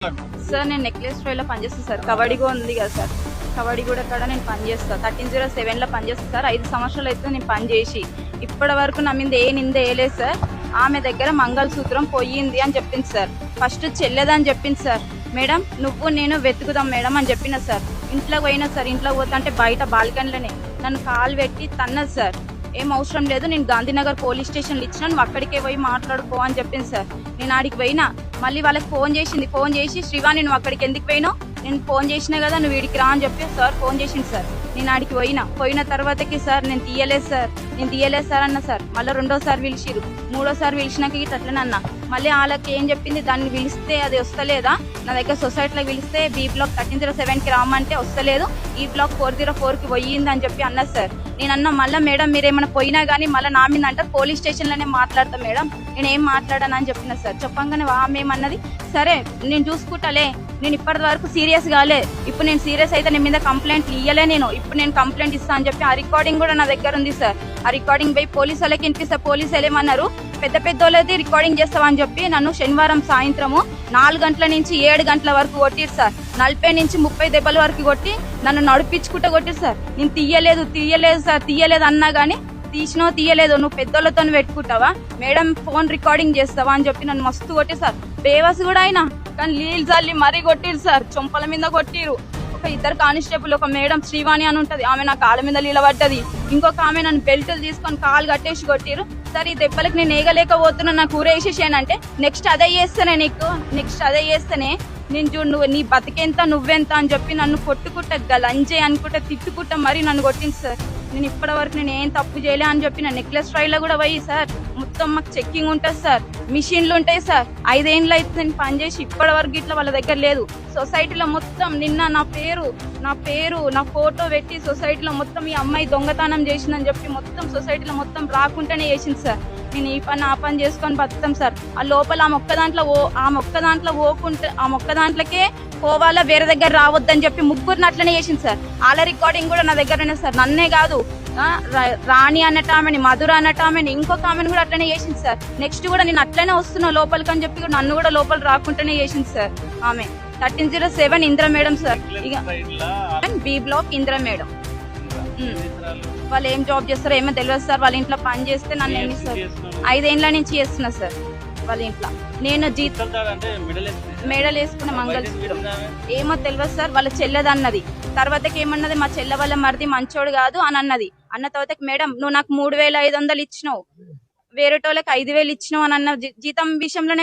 Sir నేను necklace ట్రైలో పనిచేస్తాను sir. Kabaddi ఉంది కదా సార్, కబడ్డీ కూడా కాడ నేను పనిచేస్తాను. 1307లో పనిచేస్తాను సార్. 5 సంవత్సరాలు అయితే నేను పనిచేసి ఇప్పటి వరకు నా మీద ఏ నింద వేయలేదు సార్. ఆమె దగ్గర మంగళసూత్రం పోయింది అని చెప్పింది సార్. ఫస్ట్ చెల్లెదని చెప్పింది సార్. మేడం నువ్వు నేను వెతుకుదాం మేడం అని చెప్పిన సార్. ఇంట్లోకి పోయినా సార్. ఇంట్లోకి పోతా అంటే బయట బాల్కనీలోనే నన్ను కాలు పెట్టి తన్నది సార్. ఏం అవసరం లేదు, నేను గాంధీనగర్ పోలీస్ స్టేషన్లో ఇచ్చిన, నువ్వు అక్కడికే పోయి మాట్లాడుకో అని చెప్పింది సార్. నేను ఆడికి పోయినా. మళ్ళీ వాళ్ళకి ఫోన్ చేసింది. ఫోన్ చేసి శ్రీవాణి నువ్వు అక్కడికి ఎందుకు పోయినావు, నేను ఫోన్ చేసినా కదా నువ్వు వీడికి రా అని చెప్పి సార్ ఫోన్ చేసింది సార్. నేను ఆడికి పోయిన తర్వాతకి సార్ నేను తీయలేదు సార్ అన్న సార్. మళ్ళీ రెండోసారి పిలిచిరు. మూడోసారి పిలిచినాక ఇట్లా అట్లనే అన్న. మళ్ళీ వాళ్ళకి ఏం చెప్పింది, దాన్ని పిలిస్తే అది వస్తలేదా, నా దగ్గర సొసైటీలో పిలిస్తే బి బ్లాక్ 1307కి రామంటే వస్తలేదు, ఈ బ్లాక్ 404కి పోయింది అని చెప్పి అన్నది సార్. నేను అన్నా మళ్ళీ మేడం మీరేమైనా పోయినా కానీ మళ్ళీ నా మీద అంటారు పోలీస్ స్టేషన్లోనే మాట్లాడతాం మేడం, నేను ఏం మాట్లాడాను అని చెప్పిన సార్. చెప్పంగానే ఆమెమన్నది సరే నేను చూసుకుంటాలే, నేను ఇప్పటి వరకు సీరియస్ కాలే, ఇప్పుడు నేను సీరియస్ అయితే నేను మీద కంప్లైంట్ ఇయ్యలే, నేను ఇప్పుడు నేను కంప్లైంట్ ఇస్తాను అని చెప్పి ఆ రికార్డింగ్ కూడా నా దగ్గర ఉంది సార్. ఆ రికార్డింగ్ పోయి పోలీసు వాళ్ళకి వినిపిస్తే పోలీసు వాళ్ళు ఏమన్నారు, పెద్ద వాళ్ళది రికార్డింగ్ చేస్తామని చెప్పి నన్ను శనివారం సాయంత్రము 4 గంటల నుంచి 7 గంటల వరకు కొట్టిరు సార్. 40 నుంచి 30 దెబ్బల వరకు కొట్టి నన్ను నడిపించుకుంటూ కొట్టిరు సార్. నేను తీయలేదు సార్, తీయలేదు అన్నా గానీ తీయలేదు, నువ్వు పెద్దోళ్ళతో పెట్టుకుంటావా మేడం, ఫోన్ రికార్డింగ్ చేస్తావా అని చెప్పి నన్ను మస్తు కొట్టి సార్. బేవస్ కూడా అయినా కానీ నీళ్ళు జల్లి మరీ కొట్టిరు సార్. చొంపల మీద కొట్టిరు. ఒక 2 కానిస్టేబుల్, ఒక మేడం శ్రీవాణి అని ఉంటది, ఆమె నా కాళ్ళ మీద నీళ్ళబడ్డది. ఇంకొక ఆమె నన్ను బెల్టులు తీసుకొని కాలు కట్టేసి కొట్టిరు సార్. ఈ దెబ్బలకు నేను ఏగలేకపోతున్నా, నాకు ఊరేసేసానంటే నెక్స్ట్ అదే చేస్తేనే నేను చూడు నువ్వు నీ బతికెంత నువ్వెంత అని చెప్పి నన్ను కొట్టుకుంటా గలంజే అనుకుంటా తిట్టుకుంటా మరి నన్ను కొట్టింది సార్. నేను ఇప్పటి వరకు నేను ఏం తప్పు చేయలే అని చెప్పి నా నెక్లెస్ ట్రైలో కూడా పోయి సార్ మొత్తం మాకు చెక్కింగ్ ఉంటుంది సార్, మిషన్లు ఉంటాయి సార్. 5 ఏళ్ళు అయితే నేను పనిచేసి ఇప్పటి వరకు ఇట్లా వాళ్ళ దగ్గర లేదు. సొసైటీలో మొత్తం నిన్న నా పేరు నా ఫోటో పెట్టి సొసైటీలో మొత్తం ఈ అమ్మాయి దొంగతనం చేసిందని చెప్పి మొత్తం సొసైటీలో మొత్తం రాకుండానే చేసింది సార్. నేను ఈ పని ఆ పని చేసుకొని బతుకుతాం సార్. ఆ లోపల ఆ మొక్క దాంట్లోకే పోవాలా, వేరే దగ్గర రావద్దని చెప్పి ముగ్గురిని అట్లనే చేసింది సార్. వాళ్ళ రికార్డింగ్ కూడా నా దగ్గర ఉన్నాయి సార్. నన్నే కాదు రాణి అన్నట్టు ఆమెని, మధుర అన్నట్టు ఆమెని, ఇంకొక ఆమెను కూడా అట్లనే చేసింది సార్. నెక్స్ట్ కూడా నేను అట్లనే వస్తున్నా లోపలికి అని చెప్పి నన్ను కూడా లోపల రాకుండానే చేసింది సార్. ఆమె 1307 ఇంద్ర మేడం సార్. ఇక బి బ్లాక్ ఇంద్ర మేడం. వాళ్ళు ఏం జాబ్ చేస్తారో ఏమో తెలియదు సార్. వాళ్ళ ఇంట్లో పని చేస్తే నన్ను ఏమి సార్ 5 ఏళ్ళ నుంచి చేస్తున్నా సార్ వాళ్ళ ఇంట్లో. నేను మెడల్ వేసుకున్న మంగళసూత్రం ఏమో తెలియదు సార్. వాళ్ళ చెల్లెదన్నది. తర్వాతకి ఏమన్నది, మా చెల్లె వాళ్ళ మరిది మంచోడు కాదు అని అన్నది. అన్న తర్వాతకి మేడం నువ్వు నాకు 3500 ఇచ్చినావు, వేరేటోళ్ళకి 5000 ఇచ్చినావు అని అన్న. జీతం విషయంలో